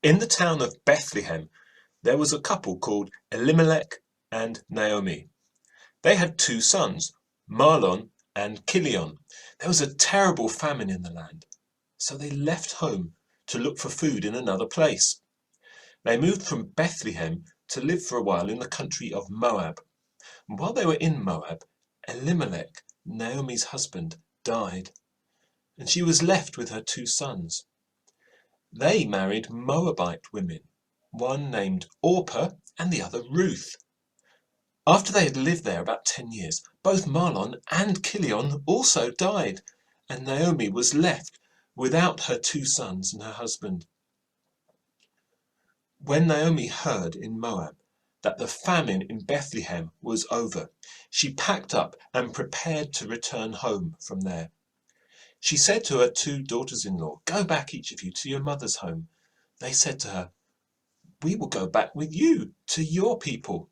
In the town of Bethlehem, there was a couple called Elimelech and Naomi. They had two sons, Mahlon and Chilion. There was a terrible famine in the land, so they left home to look for food in another place. They moved from Bethlehem to live for a while in the country of Moab. And while they were in Moab, Elimelech, Naomi's husband, died, and she was left with her two sons. They married Moabite women, one named Orpah and the other Ruth. After they had lived there about 10 years, both Mahlon and Chilion also died, and Naomi was left without her two sons and her husband. When Naomi heard in Moab that the famine in Bethlehem was over, she packed up and prepared to return home from there. She said to her two daughters-in-law, "Go back, each of you, to your mother's home." They said to her, "We will go back with you to your people."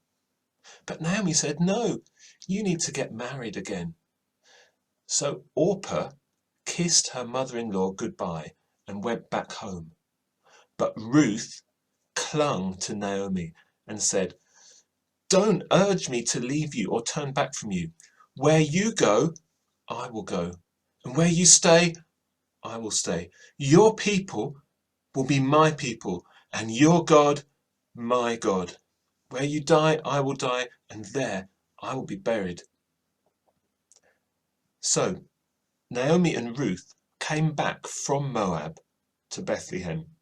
But Naomi said, "No, you need to get married again." So Orpah kissed her mother-in-law goodbye and went back home. But Ruth clung to Naomi and said, "Don't urge me to leave you or turn back from you. Where you go, I will go. And where you stay, I will stay. Your people will be my people, and your God, my God. Where you die, I will die, and there I will be buried." So Naomi and Ruth came back from Moab to Bethlehem.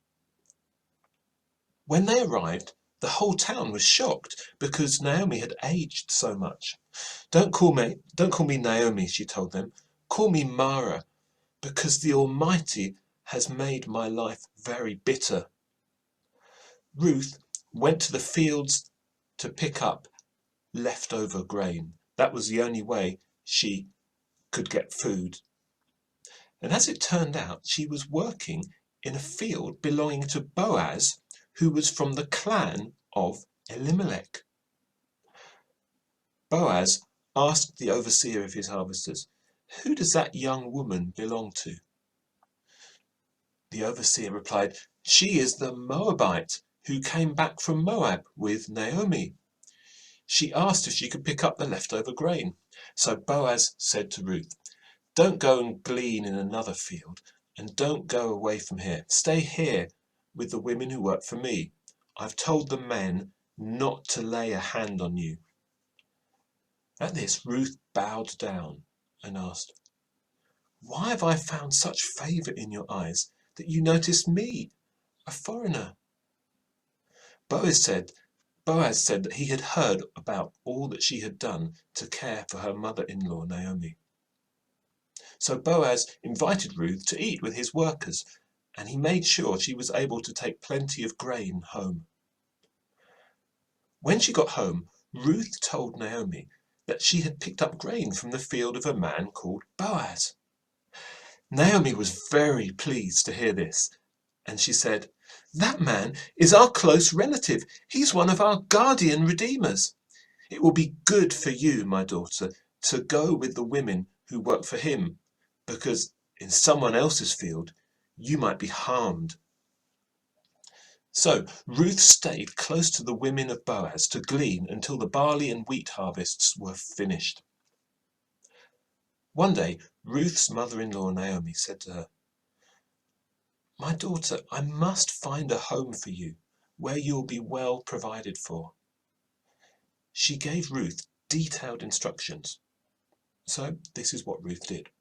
When they arrived, the whole town was shocked because Naomi had aged so much. Don't call me Naomi," she told them. "Call me Mara, because the Almighty has made my life very bitter." Ruth went to the fields to pick up leftover grain. That was the only way she could get food. And as it turned out, she was working in a field belonging to Boaz, who was from the clan of Elimelech. Boaz asked the overseer of his harvesters, "Who does that young woman belong to?" The overseer replied, "She is the Moabite who came back from Moab with Naomi. She asked if she could pick up the leftover grain." So Boaz said to Ruth, "Don't go and glean in another field, and don't go away from here. Stay here with the women who work for me. I've told the men not to lay a hand on you." At this, Ruth bowed down and asked, "Why have I found such favor in your eyes that you notice me, a foreigner?" Boaz said that he had heard about all that she had done to care for her mother-in-law Naomi. So Boaz invited Ruth to eat with his workers, and he made sure she was able to take plenty of grain home. When she got home, Ruth told Naomi that she had picked up grain from the field of a man called Boaz. Naomi was very pleased to hear this, and she said, "That man is our close relative. He's one of our guardian redeemers. It will be good for you, my daughter, to go with the women who work for him, because in someone else's field you might be harmed." So Ruth stayed close to the women of Boaz to glean until the barley and wheat harvests were finished. One day, Ruth's mother-in-law Naomi said to her, "My daughter, I must find a home for you where you'll be well provided for." She gave Ruth detailed instructions. So this is what Ruth did.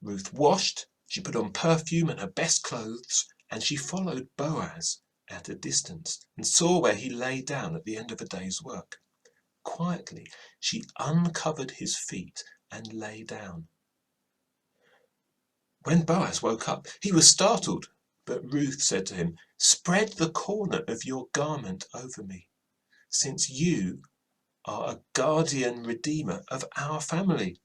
Ruth washed, she put on perfume and her best clothes, and she followed Boaz at a distance and saw where he lay down at the end of a day's work. Quietly, she uncovered his feet and lay down. When Boaz woke up, he was startled, but Ruth said to him, "Spread the corner of your garment over me, since you are a guardian redeemer of our family."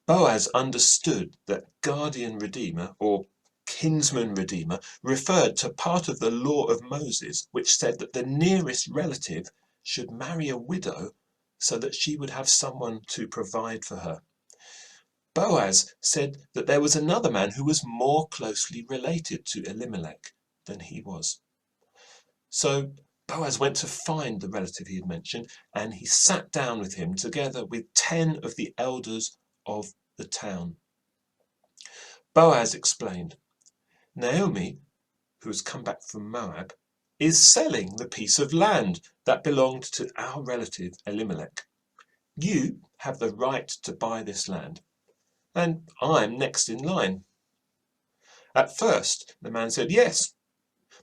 Boaz understood that guardian redeemer, or kinsman redeemer, referred to part of the law of Moses, which said that the nearest relative should marry a widow so that she would have someone to provide for her. Boaz said that there was another man who was more closely related to Elimelech, than he was. So Boaz went to find the relative he had mentioned, and he sat down with him together with 10 of the elders of the town. Boaz explained, Naomi, who has come back from Moab, is selling the piece of land that belonged to our relative Elimelech. You have the right to buy this land, and I'm next in line. At first, the man said yes,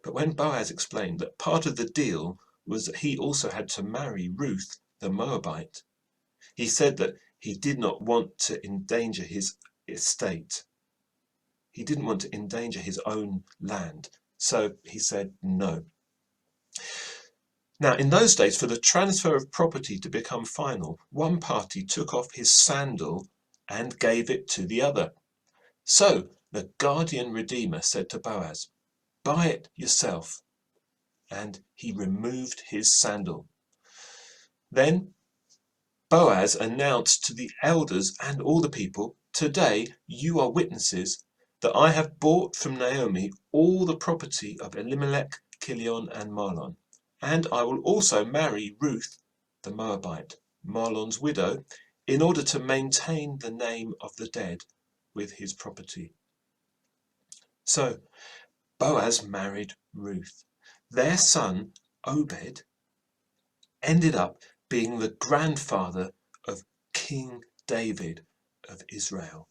but when Boaz explained that part of the deal was that he also had to marry Ruth, the Moabite, he said that he did not want to endanger his estate. He didn't want to endanger his own land, so he said no. Now, in those days, for the transfer of property to become final, one party took off his sandal and gave it to the other. So the guardian redeemer said to Boaz, buy it yourself. And he removed his sandal. Then Boaz announced to the elders and all the people, today you are witnesses that I have bought from Naomi all the property of Elimelech, Kilion, and Mahlon. And I will also marry Ruth, the Moabite, Mahlon's widow, in order to maintain the name of the dead with his property. So Boaz married Ruth. Their son, Obed, ended up being the grandfather of King David of Israel.